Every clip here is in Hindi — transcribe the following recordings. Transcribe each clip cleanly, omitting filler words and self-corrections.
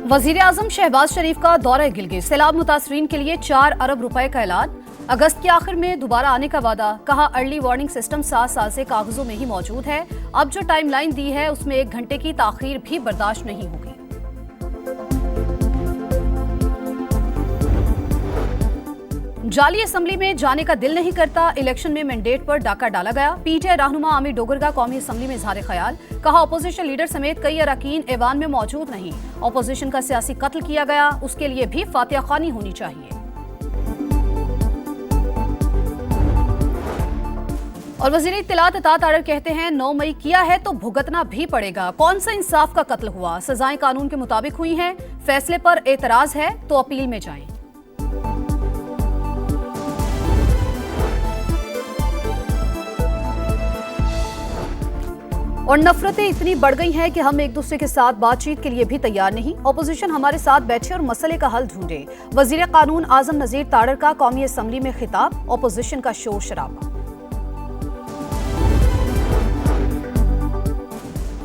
वजीर आजम शहबाज शरीफ का दौरा गिलगित, सैलाब मुतासरीन के लिए 4 अरब रुपए का ऐलान। अगस्त के आखिर में दोबारा आने का वादा, कहा अर्ली वार्निंग सिस्टम 7 साल से कागजों में ही मौजूद है। अब जो टाइमलाइन दी है उसमें 1 घंटे की ताखीर भी बर्दाश्त नहीं होगी। जाली असम्बली में जाने का दिल नहीं करता, इलेक्शन में मैंडेट पर डाका डाला गया। पीटीआई रहनुमा आमिर डोगर का कौमी असम्बली में इजहार ख्याल, कहा अपोजिशन लीडर समेत कई अरकान ऐवान में मौजूद नहीं। अपोजिशन का सियासी कत्ल किया गया, उसके लिए भी फातिहा खानी होनी चाहिए। और वजीर इत्तलात अतात आर्डर कहते हैं 9 मई किया है तो भुगतना भी पड़ेगा। कौन सा इंसाफ का कत्ल हुआ? सजाएं कानून के मुताबिक हुई हैं। फैसले पर एतराज है तो अपील में जाएं। और नफरतें इतनी बढ़ गई हैं कि हम एक दूसरे के साथ बातचीत के लिए भी तैयार नहीं। अपोजिशन हमारे साथ बैठे और मसले का हल ढूंढे। वजीर कानून आजम नजीर ताड़र का कौमी असम्बली में खिताब, अपोजिशन का शोर शराबा।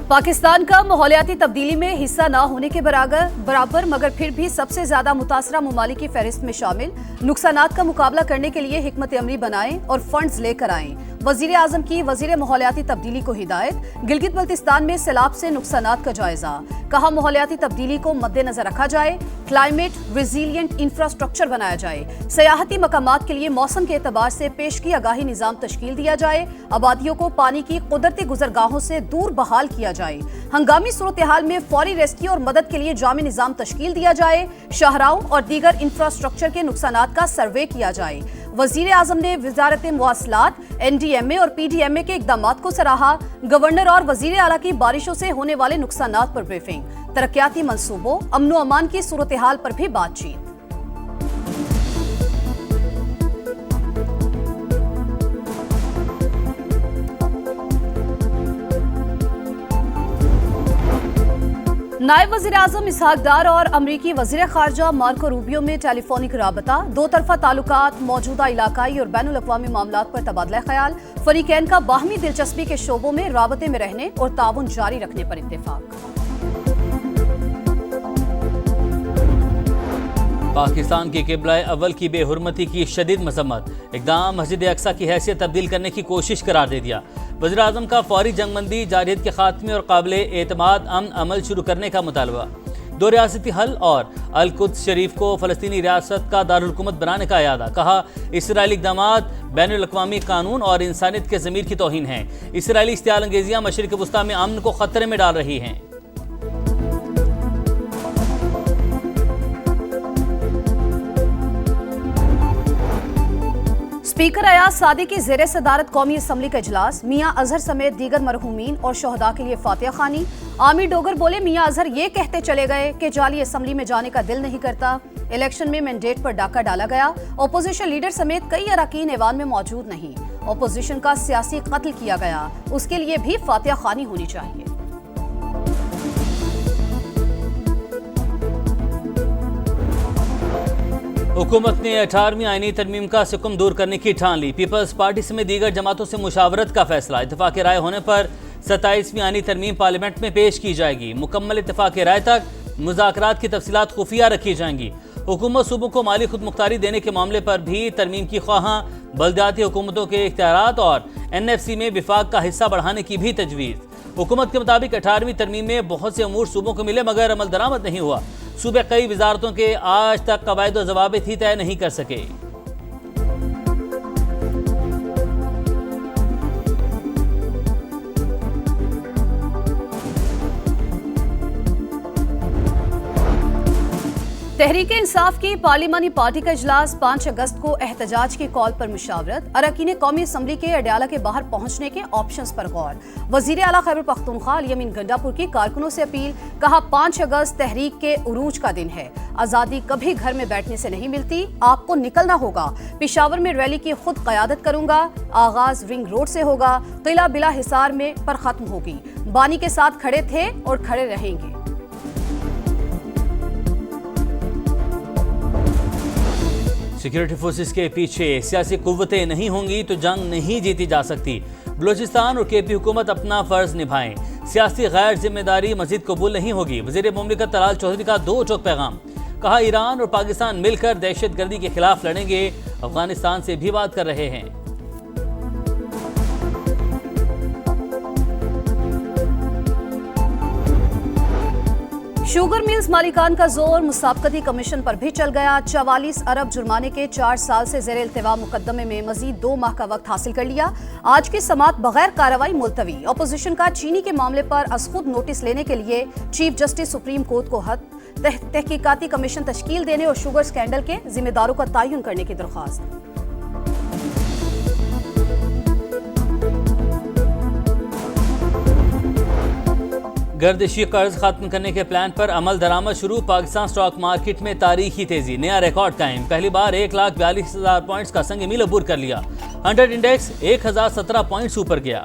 पाकिस्तान का माहौलियाती तब्दीली में हिस्सा न होने के बराबर मगर फिर भी सबसे ज्यादा मुतासरा ममालिक की फहरिस्त में शामिल। नुकसानात का मुकाबला करने के लिए हिकमत अमली बनाएं और फंड्स लेकर आएं। वजीर आजम की वजीर माहौलियाती तब्दीली को हिदायत। गिलगित बल्तिस्तान में सैलाब से नुकसानात का जायजा, कहा माहौलियाती तब्दीली को मद्देनजर रखा जाए। क्लाइमेट रिजिलियंट इंफ्रास्ट्रक्चर बनाया जाए। सयाहती मकामात के लिए मौसम के एतबार से पेशगी आगाही निजाम तश्कील दिया जाए। आबादियों को पानी की कुदरती गुजरगाहों से दूर बहाल किया जाए। हंगामी सूरत हाल में फौरी रेस्क्यू और मदद के लिए जामी निजाम तश्कील दिया जाए। शाहराहों और दीगर इंफ्रास्ट्रक्चर के नुकसानात का सर्वे किया जाए। वजीर आजम ने वजारत मुवासलात, NDMA और PDMA के इकदामात को सराहा। गवर्नर और वजीर आला की बारिशों से होने वाले नुकसानात पर ब्रीफिंग। तरक्याती मंसूबों, अमनो अमान की सूरत हाल पर भी बातचीत। नायब वज़ीर आज़म इसहाक डार और अमरीकी वज़ीर ख़ारजा मार्को रूबियो में टेलीफोनिक राबता। 2 तरफ़ा ताल्लुकात, मौजूदा इलाकाई और बैनुल अक़वामी मामलात पर तबादला ख्याल। फ़रीक़ैन का बाहमी दिलचस्पी के शोबों में राबते में रहने और ताउन जारी रखने पर इत्तेफ़ाक। पाकिस्तान की क़िबला अव्वल की बेहुरमती की शदीद मज़म्मत, इक़दाम मस्जिद अक़सा की हैसियत तब्दील करने की कोशिश करार दे दिया। वज़ीर आज़म का फौरी जंगबंदी, जारहियत के खात्मे और काबिल एतमाद अमन अमल शुरू करने का मुतालबा। 2 रियासती हल और अल-कुद्स शरीफ को फ़लस्तीनी रियासत का दारुल हुकूमत बनाने का इरादा, कहा इसराइली इक़दामात बैनुल अक़वामी कानून और इंसानियत के ज़मीर की तौहीन हैं। इसराइली इश्तियाल अंगेजियाँ मशरिक़ वुस्ता में अमन को ख़तरे में डाल रही हैं। स्पीकर अयाज सादी की ज़ेरे सदारत कौमी असम्बली का इजलास। मियाँ अजहर समेत दीगर मरहूमीन और शोहदा के लिए फातिहा खानी। आमिर डोगर बोले मियाँ अजहर ये कहते चले गए कि जाली असम्बली में जाने का दिल नहीं करता। इलेक्शन में मैंडेट पर डाका डाला गया। अपोजिशन लीडर समेत कई अरकान ऐवान में मौजूद नहीं। अपोजिशन का सियासी कत्ल किया गया, उसके लिए भी फातिहा खानी होनी चाहिए। हुकूमत ने 18वीं आईनी तरमीम का सिकुम दूर करने की ठान ली। पीपल्स पार्टी समेत दीगर जमातों से मुशावरत का फैसला। इत्तेफाक राय होने पर 27वीं आईनी तरमीम पार्लियामेंट में पेश की जाएगी। मुकम्मल इत्तेफाक राय तक मुज़ाकरात की तफसीलात खुफिया रखी जाएंगी। हुकूमत सूबों को माली खुद मुख्तारी देने के मामले पर भी तरमीम की ख्वाहां। बल्दियाती हुकूमतों के इख्तियारात और NFC में विफाक का हिस्सा बढ़ाने की भी तजवीज़। हुकूमत के मुताबिक 18वीं तरमीम में बहुत से अमूर सूबों को मिले मगर अमल दरामद नहीं हुआ। सूबे कई वजारतों के आज तक कवायद और ज़वाबित ही तय नहीं कर सके। तहरीक इंसाफ की पार्लिमानी पार्टी का इजलास। 5 अगस्त को एहतजाज की कॉल पर मुशावरत। अरकान कौमी असम्बली के अडयाला के बाहर पहुंचने के ऑप्शंस पर गौर। वजीर आला खैबर पख्तूनख्वा यमीन गंडापुर की कारकुनों से अपील, कहा 5 अगस्त तहरीक के उरूज का दिन है। आज़ादी कभी घर में बैठने से नहीं मिलती, आपको निकलना होगा। पेशावर में रैली की खुद क़यादत करूंगा। आगाज रिंग रोड से होगा। किला बिला हिसार में पर खत्म होगी। बानी के साथ खड़े थे और खड़े रहेंगे। सिक्योरिटी फोर्सेस के पीछे सियासी कुव्वतें नहीं होंगी तो जंग नहीं जीती जा सकती। बलूचिस्तान और KP हुकूमत अपना फर्ज निभाएं। सियासी गैर जिम्मेदारी मजीद कबूल नहीं होगी। वजीर मुमलिकत तलाल चौधरी का दो टोक पैगाम, कहा ईरान और पाकिस्तान मिलकर दहशतगर्दी के खिलाफ लड़ेंगे, अफगानिस्तान से भी बात कर रहे हैं। शुगर मिल्स मालिकान का जोर मुसाबकती कमीशन पर भी चल गया। 44 अरब जुर्माने के 4 साल से जेर इल्तिवा मुकदमे में मजीद 2 माह का वक्त हासिल कर लिया। आज की समाअत बगैर कार्रवाई मुलतवी। अपोजिशन का चीनी के मामले पर अज़खुद नोटिस लेने के लिए चीफ जस्टिस सुप्रीम कोर्ट को तहकीकाती कमीशन तश्कील देने और शुगर स्कैंडल के जिम्मेदारों का तयन करने की दरख्वास्त। गर्दिशी कर्ज खत्म करने के प्लान पर अमल दरामद शुरू। पाकिस्तान स्टॉक मार्केट में तारीखी तेजी, नया रिकॉर्ड कायम। पहली बार 1,42,000 पॉइंट्स का संग मील अबूर कर लिया। 100 इंडेक्स 1,017 पॉइंट्स ऊपर गया।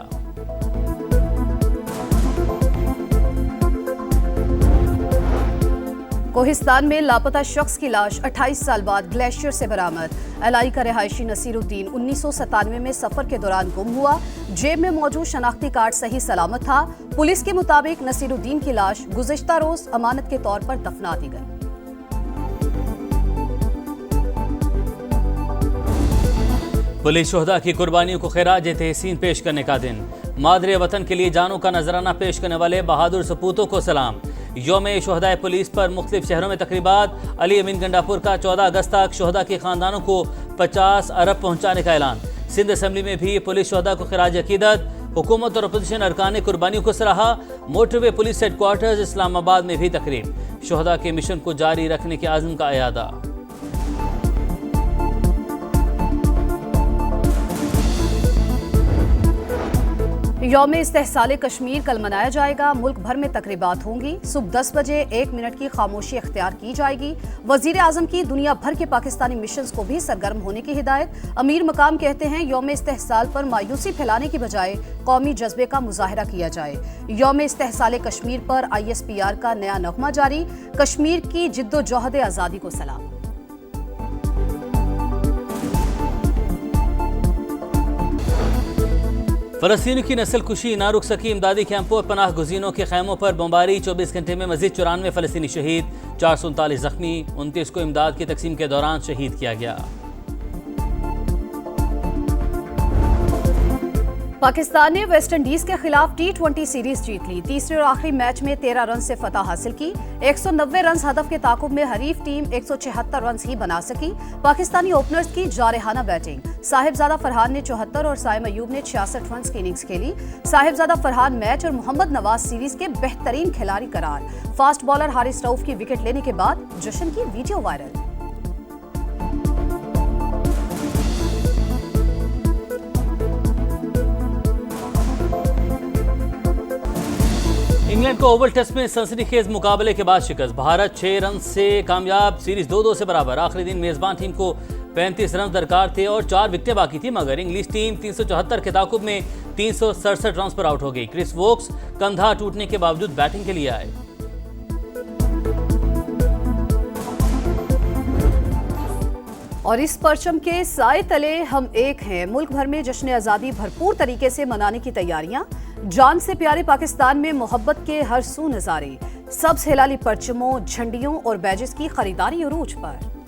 कोहिस्तान में लापता शख्स की लाश 28 साल बाद ग्लेशियर से बरामद। एलआई का रिहायशी नसीरुद्दीन 1997 में सफर के दौरान गुम हुआ। जेब में मौजूद शनाख्ती कार्ड सही सलामत था। पुलिस के मुताबिक नसीरुद्दीन की लाश गुज़िश्ता रोज अमानत के तौर पर दफना दी गई। पुलिस शोहदा की कुर्बानियों को खिराज तहसीन पेश करने का दिन। मादरे वतन के लिए जानों का नजराना पेश करने वाले बहादुर सपूतों को सलाम। यौम शोहदा पुलिस पर मुख्तलिफ शहरों में तकरीबात। अली अमीन गंडापुर का 14 अगस्त तक शोहदा के खानदानों को 50 अरब पहुंचाने का ऐलान। सिंध असम्बली में भी पुलिस शोहदा को खिराज अकीदत। हुकूमत और अपोजिशन अरकान ने कुर्बानियों को सराहा। मोटरवे पुलिस हेडक्वार्टर्स इस्लामाबाद में भी तकरीब। शोहदा के मिशन को जारी रखने के आज़म का अयादा। यौम इस्तेहसाल कश्मीर कल मनाया जाएगा। मुल्क भर में तकरीबात होंगी। सुबह 10 बजे 1 मिनट की खामोशी इख्तियार की जाएगी। वजीर आजम की दुनिया भर के पाकिस्तानी मिशंस को भी सरगर्म होने की हिदायत। अमीर मकाम कहते हैं यौम इस्तेहसाल पर मायूसी फैलाने की बजाय कौमी जज्बे का मुजाहरा किया जाए। यौम इस्तेहसाल कश्मीर पर ISPR का नया नगमा जारी। कश्मीर की जिद्दोजहद आज़ादी को सलाम। फलस्तीनियों की नस्ल कुशी ना रुक सकी। इमदादी कैंपों और पनाह गुज़ीनों के खैमों पर बमबारी। 24 घंटे में मजीद 94 फलस्तीनी शहीद, 439 जख्मी। 29 को इमदाद की तकसीम के दौरान शहीद किया गया। पाकिस्तान ने वेस्ट इंडीज के खिलाफ T20 सीरीज जीत ली। तीसरे और आखिरी मैच में 13 रन से फतह हासिल की। 190 रन हदफ के ताकुब में हरीफ टीम 176 रन ही बना सकी। पाकिस्तानी ओपनर्स की जारहाना बैटिंग। साहिबजादा फरहान ने 74 और साइम अयूब ने 66 रन की इनिंग्स खेली। साहिबजादा फरहान मैच और मोहम्मद नवाज सीरीज के बेहतरीन खिलाड़ी करार। फास्ट बॉलर हारिस रऊफ की विकेट लेने के बाद जश्न की वीडियो वायरल। इंग्लैंड को ओवल टेस्ट में सनसनीखेज मुकाबले के बाद शिकस्त। भारत 6 रन से कामयाब। सीरीज 2-2 से बराबर। आखिरी दिन मेजबान टीम को 35 रन दरकार थे और 4 विकेटें बाकी थी, मगर इंग्लिश टीम 374 के ताकुब में 367 रन पर आउट हो गई। क्रिस वोक्स कंधा टूटने के बावजूद बैटिंग के लिए आए। और इस परचम के साए तले हम एक हैं। मुल्क भर में जश्न आज़ादी भरपूर तरीके से मनाने की तैयारियां। जान से प्यारे पाकिस्तान में मोहब्बत के हर सू नज़ारे। सब्ज़ हिलाली परचमों, झंडियों और बैजेस की खरीदारी उरूज पर।